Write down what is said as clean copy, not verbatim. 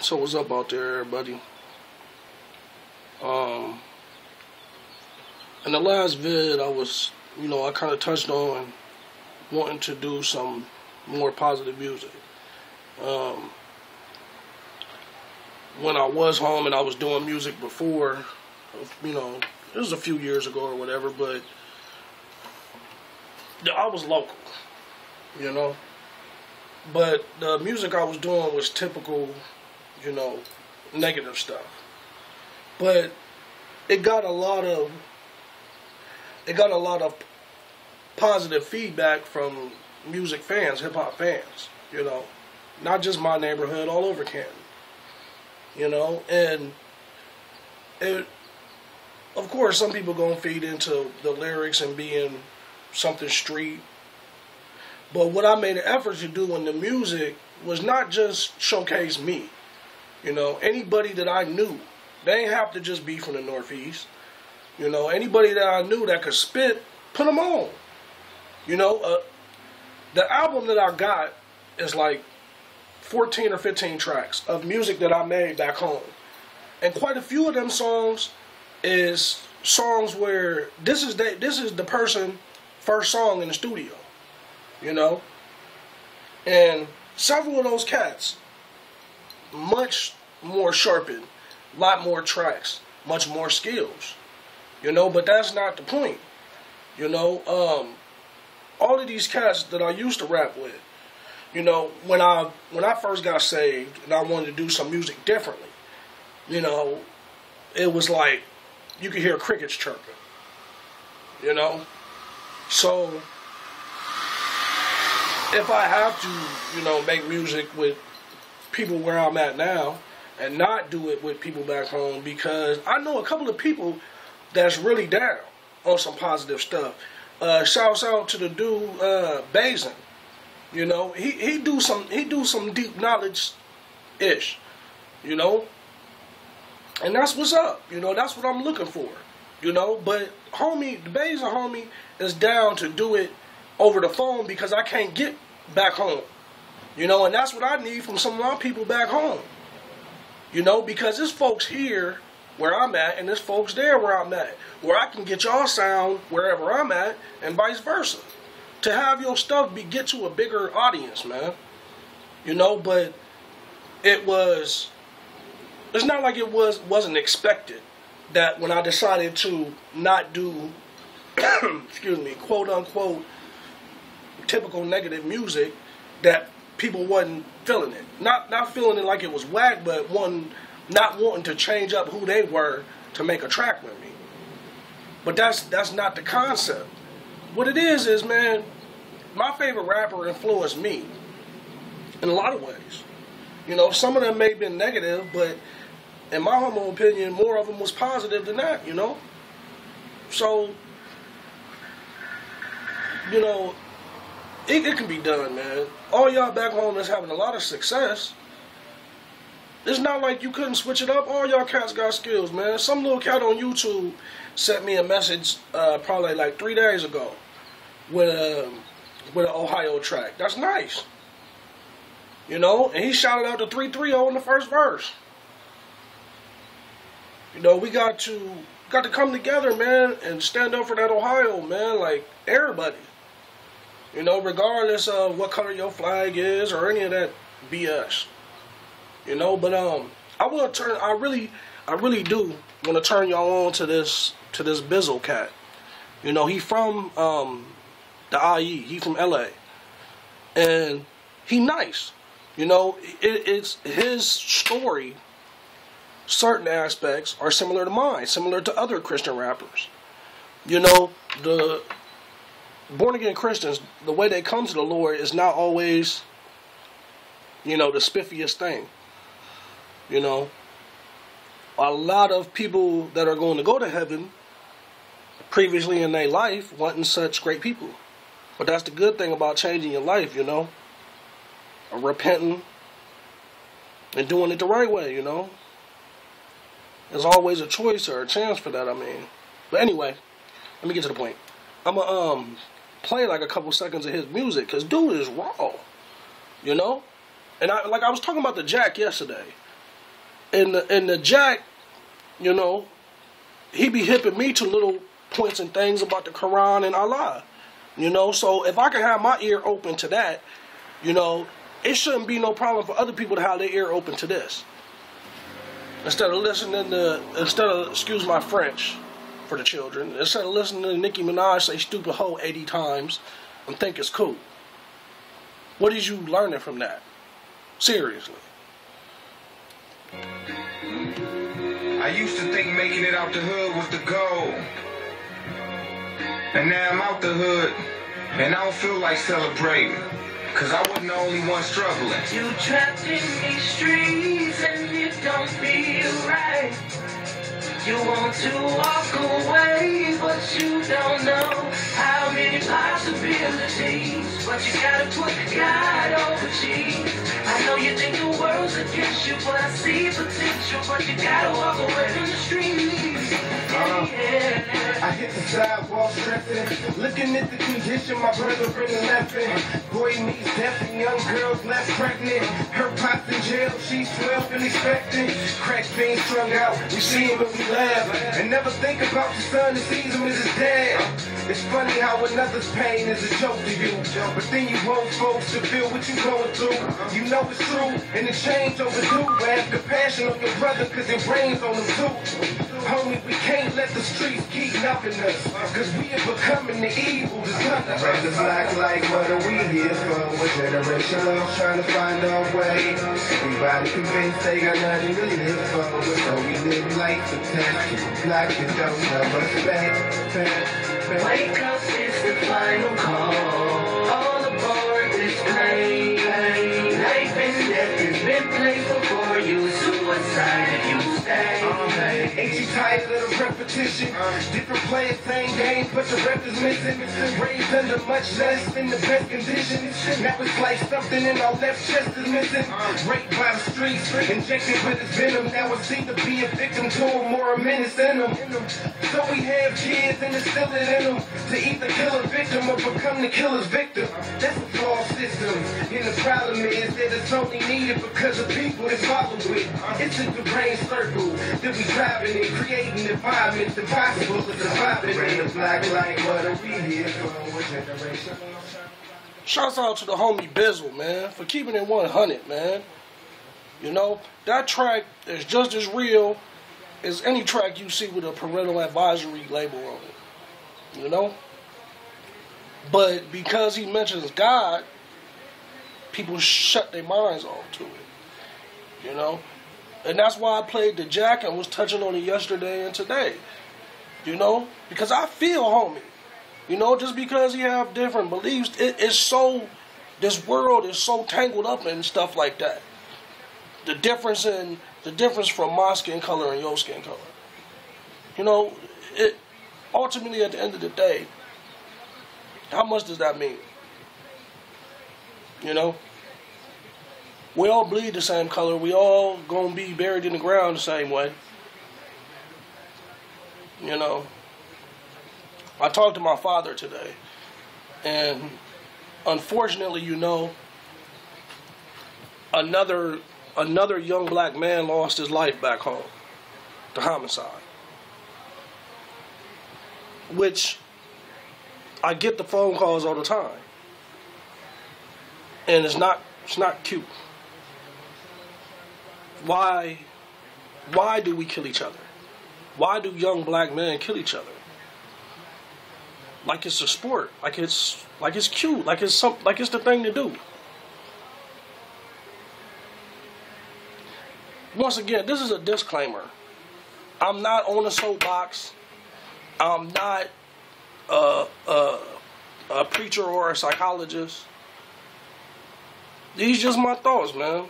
So what's up out there, everybody? Um, in the last vid, I kind of touched on wanting to do some more positive music. Um, when I was home and I was doing music before, it was a few years ago or whatever, but I was local, you know. But the music I was doing was typical, negative stuff. But it got a lot of positive feedback from music fans, hip hop fans, not just my neighborhood, all over Canton, and it, of course, some people gonna feed into the lyrics and being something street. But what I made an effort to do in the music was not just showcase me. Anybody that I knew, they ain't have to just be from the Northeast. Anybody that I knew that could spit, put them on. The album that I got is like 14 or 15 tracks of music that I made back home. And quite a few of them songs is songs where this is the person first song in the studio. And several of those cats, much more sharpened, a lot more tracks, much more skills, but that's not the point, all of these cats that I used to rap with, when I first got saved and I wanted to do some music differently, it was like, you could hear crickets chirping, so if I have to, make music with people where I'm at now and not do it with people back home, because I know a couple of people that's really down on some positive stuff. Shouts out to the dude Bazin. He do some deep knowledge ish, and that's what's up. That's what I'm looking for. But homie, the Bazin homie is down to do it over the phone because I can't get back home. And that's what I need from some of my people back home. Because there's folks here where I'm at and there's folks there where I'm at, where I can get y'all sound wherever I'm at and vice versa. To have your stuff get to a bigger audience, man. But it's not like it wasn't expected that when I decided to not do excuse me, quote unquote typical negative music, that people wasn't feeling it. Not feeling it like it was whack, but not wanting to change up who they were to make a track with me. But that's not the concept. What it is, man, my favorite rapper influenced me in a lot of ways. Some of them may have been negative, but in my humble opinion, more of them was positive than that, So, it can be done, man. All y'all back home that's having a lot of success, it's not like you couldn't switch it up. All y'all cats got skills, man. Some little cat on YouTube sent me a message probably like 3 days ago with an Ohio track. That's nice. And he shouted out the 330 in the first verse. We got to come together, man, and stand up for that Ohio, man, like everybody. Regardless of what color your flag is or any of that BS. But I really do want to turn y'all on to this Bizzle cat. He from the IE, he from LA. And he nice. It's his story. Certain aspects are similar to mine, similar to other Christian rappers. The born-again Christians, the way they come to the Lord is not always, the spiffiest thing. A lot of people that are going to go to heaven previously in their life wasn't such great people. But that's the good thing about changing your life, repenting and doing it the right way, There's always a choice or a chance for that, But anyway, let me get to the point. I'm going to play like a couple seconds of his music, because dude is raw, And I was talking about the Jack yesterday. And the Jack, you know, he be hipping me to little points and things about the Quran and Allah. You know, so if I can have my ear open to that, you know, it shouldn't be no problem for other people to have their ear open to this. Instead of excuse my French for the children, instead of listening to Nicki Minaj say stupid hoe 80 times and think it's cool. What is you learning from that? Seriously. I used to think making it out the hood was the goal. And now I'm out the hood, and I don't feel like celebrating. Cause I wasn't the only one struggling. You trapped in these streets and it don't feel right. You want to walk away, but you don't know how many possibilities. But you gotta put God over cheese. I know you think the world's against you, but I see potential. But you gotta walk away from the streets. I hit the sidewalk stressing, looking at the condition my brother really left in. Boy needs death and young girls left pregnant. Her pops in jail, she's 12 and expecting. Crack fiends strung out, we see him and we laugh. And never think about the son that sees him as his dad. It's funny how another's pain is a joke to you, but then you want folks to feel what you going through. You know it's true, and the change overdue. But have compassion on your brother, cause it rains on him too. Homie, we can't let the streets keep nothing us, cause we are becoming the evil that's nothing. Brothers act like what are we here for? A generation of trying to find our way. Everybody convinced they got nothing to live for, so we live life attached to a block that don't have us back. Wake up, it's the final call. All aboard this plane. Life and death has been played before you. Suicide if you stay. Ain't you tired of the repetition? Different players, same game, but the rep is missing. Raised under much less in the best conditions. Now it's like something in our left chest is missing. Raped by the streets, injected with its venom. Now it seems to be a victim to them or a menace in them. So we have kids and instill it in them to either kill a victim or become the killer's victim. That's a flawed system. And the problem is that it's only needed because of people that follow it. It's a deranged circle that we driving in, creating environments impossible to survive in. The black light, what are we here for? What generation? Shouts out to the homie Bizzle, man, for keeping it 100, man. You know, that track is just as real as any track you see with a parental advisory label on it. You know? But because he mentions God, people shut their minds off to it. You know? And that's why I played the Jack and was touching on it yesterday and today. You know? Because I feel homie. You know, just because he have different beliefs, it's so, this world is so tangled up in stuff like that. The difference from my skin color and your skin color. You know, it ultimately at the end of the day, how much does that mean? You know? We all bleed the same color. We all gonna be buried in the ground the same way. You know? I talked to my father today, and unfortunately, you know, another young black man lost his life back home to homicide. Which I get the phone calls all the time, and it's not cute. Why do we kill each other? Why do young black men kill each other? Like it's a sport, like it's cute, like it's the thing to do. Once again, this is a disclaimer. I'm not on a soapbox. I'm not a preacher or a psychologist. These just my thoughts, man.